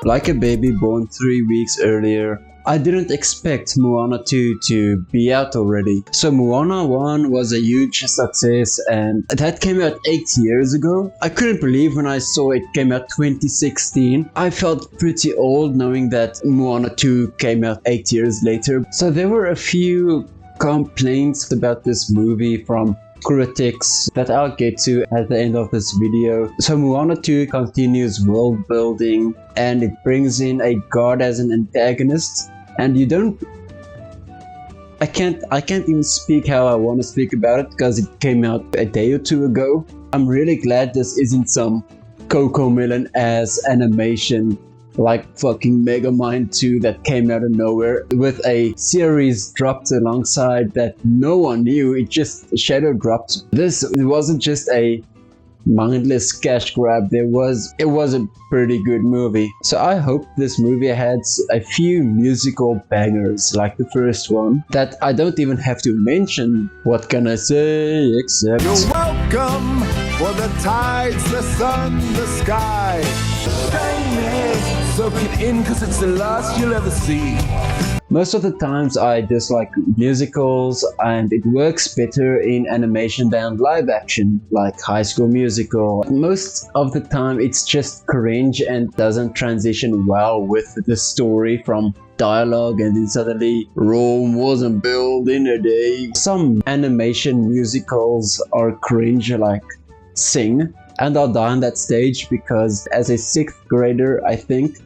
Like a baby born 3 weeks earlier, I didn't expect Moana 2 to be out already. So Moana 1 was a huge success and that came out 8 years ago. I couldn't believe when I saw it came out 2016. I felt pretty old knowing that Moana 2 came out 8 years later. So there were a few complaints about this movie from critics that I'll get to at the end of this video. So Moana 2 continues world building and it brings in a god as an antagonist, and you don't I can't even speak how I want to speak about it because it came out a day or two ago. I'm really glad this isn't some Cocomelon ass animation like fucking Megamind 2 that came out of nowhere with a series dropped alongside that no one knew. It just shadow dropped. It wasn't just a mindless cash grab. It was a pretty good movie. So I hope this movie has a few musical bangers like the first one that I don't even have to mention. What can I say except you're welcome for the tides, the sun, the sky. Soak it in cause it's the last you'll ever see. Most of the times I dislike musicals and it works better in animation than live action, like High School Musical. Most of the time it's just cringe and doesn't transition well with the story from dialogue, and then suddenly Rome wasn't built in a day. Some animation musicals are cringe like Sing, and I'll die on that stage because as a 6th grader I think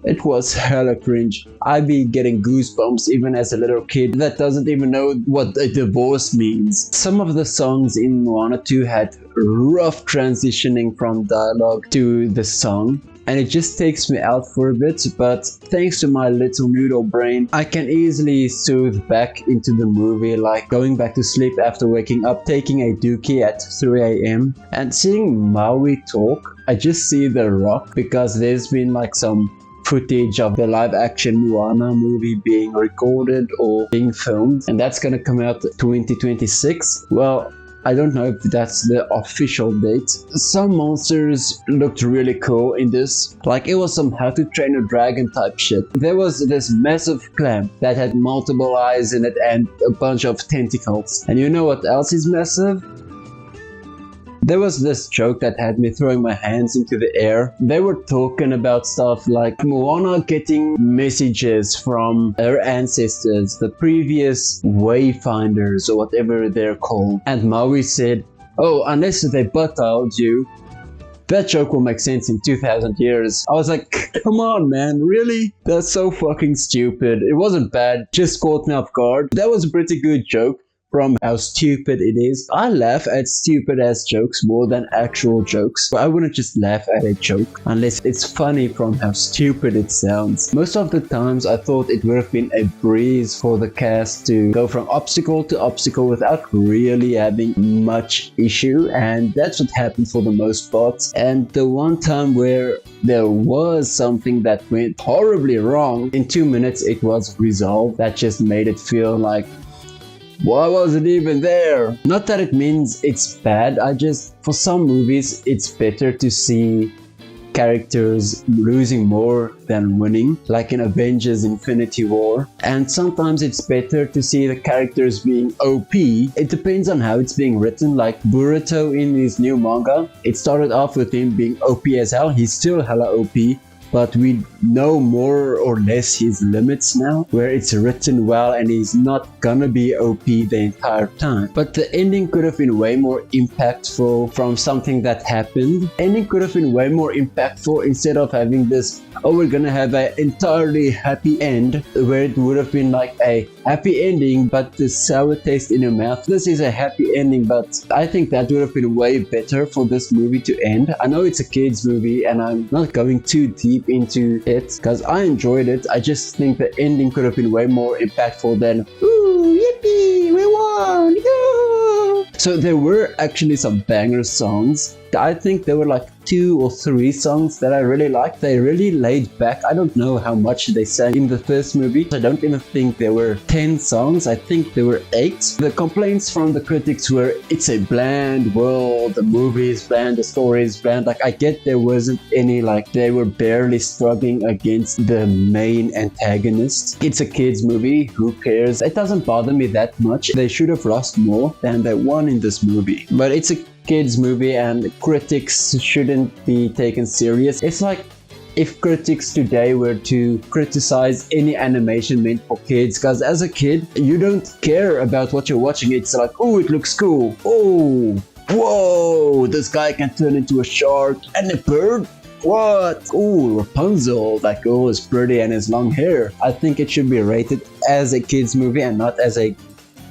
it was hella cringe. I'd be getting goosebumps even as a little kid that doesn't even know what a divorce means. Some of the songs in Moana 2 had rough transitioning from dialogue to the song, and it just takes me out for a bit, but thanks to my little noodle brain, I can easily soothe back into the movie, like going back to sleep after waking up, taking a dookie at 3 a.m. and seeing Maui talk. I just see The Rock because there's been like some footage of the live action Moana movie being recorded or being filmed, and that's gonna come out 2026. Well, I don't know if that's the official date. Some monsters looked really cool in this, like it was some How to Train a Dragon type shit. There was this massive clam that had multiple eyes in it and a bunch of tentacles. And you know what else is massive? There was this joke that had me throwing my hands into the air. They were talking about stuff like Moana getting messages from her ancestors, the previous wayfinders or whatever they're called. And Maui said, oh, unless they butt-dialed you, that joke will make sense in 2000 years. I was like, come on man, really? That's so fucking stupid. It wasn't bad, just caught me off guard. That was a pretty good joke from how stupid it is. I laugh at stupid ass jokes more than actual jokes. I wouldn't just laugh at a joke unless it's funny from how stupid it sounds. Most of the times I thought it would have been a breeze for the cast to go from obstacle to obstacle without really having much issue, and that's what happened for the most part. And the one time where there was something that went horribly wrong, in 2 minutes it was resolved. That just made it feel like, why was it even there? Not that it means it's bad, for some movies it's better to see characters losing more than winning, like in Avengers Infinity War. And sometimes it's better to see the characters being OP. It depends on how it's being written, like Boruto in his new manga. It started off with him being OP as hell, he's still hella OP. But we know more or less his limits now, where it's written well and he's not gonna be OP the entire time. But the ending could have been way more impactful from something that happened. Ending could have been way more impactful instead of having this, oh, we're gonna have an entirely happy end, where it would have been like a happy ending but the sour taste in your mouth. This is a happy ending, but I think that would have been way better for this movie to end. I know it's a kids movie and I'm not going too deep into it because I enjoyed it. I just think the ending could have been way more impactful than ooh yippee we won, yeah! So there were actually some banger songs. I think there were like 2 or 3 songs that I really liked. They really laid back. I don't know how much they sang in the first movie. I don't even think there were 10 songs. I think there were 8. The complaints from the critics were it's a bland world, the movie is bland, the story is bland. Like I get there wasn't any, like they were barely struggling against the main antagonist. It's a kids movie, who cares? It doesn't bother me that much. They should have lost more than they won in this movie. But it's a kids movie and critics shouldn't be taken serious. It's like if critics today were to criticize any animation meant for kids, because as a kid you don't care about what you're watching. It's like, oh, it looks cool, oh, whoa, this guy can turn into a shark and a bird. What? Ooh, Rapunzel, that girl is pretty and has long hair. I think it should be rated as a kids movie and not as a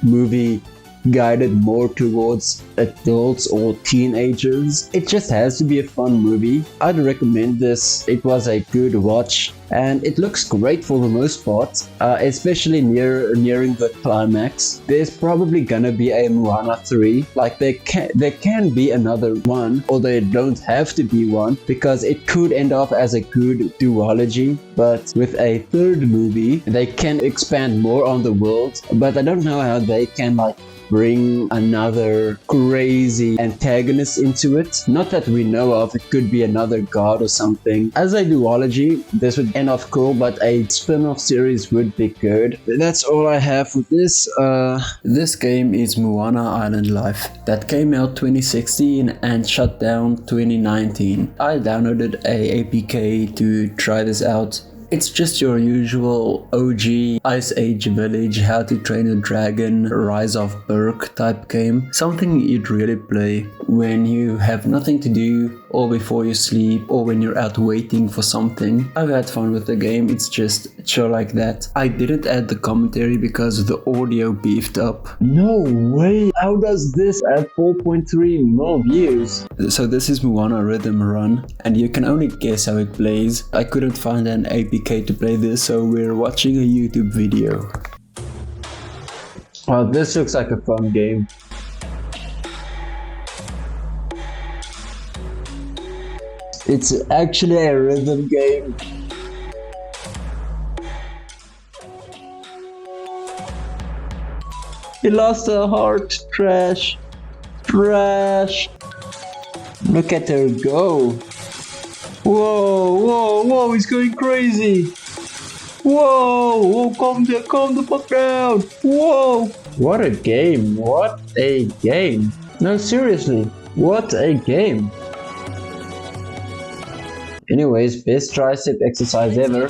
movie guided more towards adults or teenagers. It just has to be a fun movie. I'd recommend this. It was a good watch and it looks great for the most part, especially nearing the climax. There's probably gonna be a Moana 3. Like there can be another one, or there don't have to be one, because it could end up as a good duology. But with a third movie they can expand more on the world, but I don't know how they can like bring another crazy antagonist into it. Not that we know of. It could be another god or something. As a duology, this would end off cool, but a spin-off series would be good. That's all I have with this. This game is Moana Island Life. That came out 2016 and shut down 2019. I downloaded a APK to try this out. It's just your usual OG Ice Age Village, How to Train a Dragon, Rise of Berk type game. Something you'd really play when you have nothing to do, or before you sleep, or when you're out waiting for something. I've had fun with the game, it's just chill like that. I didn't add the commentary because the audio beefed up. No way! How does this add 4.3 more views? So this is Moana Rhythm Run, and you can only guess how it plays. I couldn't find an APK to play this, so we're watching a YouTube video. Well, this looks like a fun game. It's actually a rhythm game. He lost a heart. Trash. Trash. Look at her go. Whoa, whoa, whoa, he's going crazy. Whoa, whoa, calm the fuck down. Whoa. What a game. What a game. No, seriously. What a game. Anyways, best tricep exercise ever.